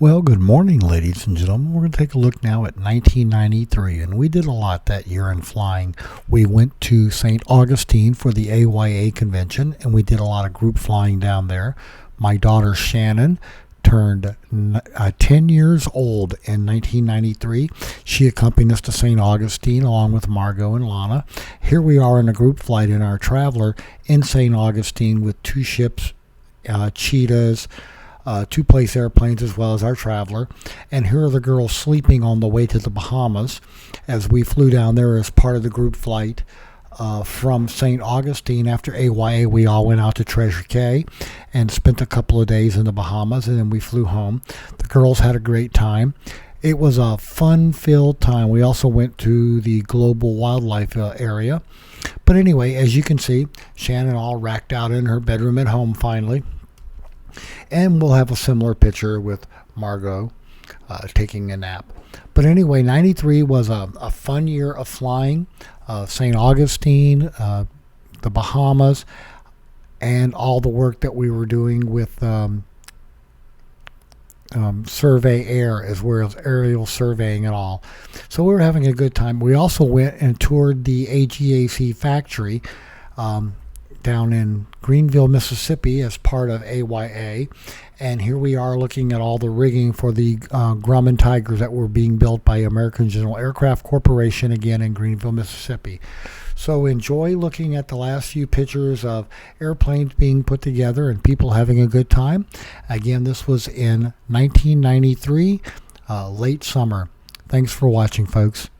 Well, good morning, ladies and gentlemen. We're going to take a look now at 1993, and we did a lot that year in flying. We went to St. Augustine for the AYA convention, and we did a lot of group flying down there. My daughter Shannon turned 10 years old in 1993. She accompanied us to St. Augustine along with Margot and Lana. Here we are in a group flight in our Traveler in St. Augustine with two ships, Cheetahs, two-place airplanes as well as our Traveler. And here are the girls sleeping on the way to the Bahamas as we flew down there as part of the group flight. From St. Augustine, after AYA, we all went out to Treasure Cay and spent a couple of days in the Bahamas, and then we flew home. The girls had a great time. It was a fun-filled time. We also went to the global wildlife area. But anyway, as you can see, Shannon all racked out in her bedroom at home finally. And we'll have a similar picture with Margot taking a nap. But anyway, 93 was a fun year of flying. St. Augustine, the Bahamas, and all the work that we were doing with Survey Air as well as aerial surveying and all. So we were having a good time. We also went and toured the AGAC factory down in Greenville, Mississippi as part of AYA. And here we are looking at all the rigging for the Grumman Tigers that were being built by American General Aircraft Corporation, again in Greenville, Mississippi. So enjoy looking at the last few pictures of airplanes being put together and people having a good time. Again, this was in 1993, late summer. Thanks for watching, folks.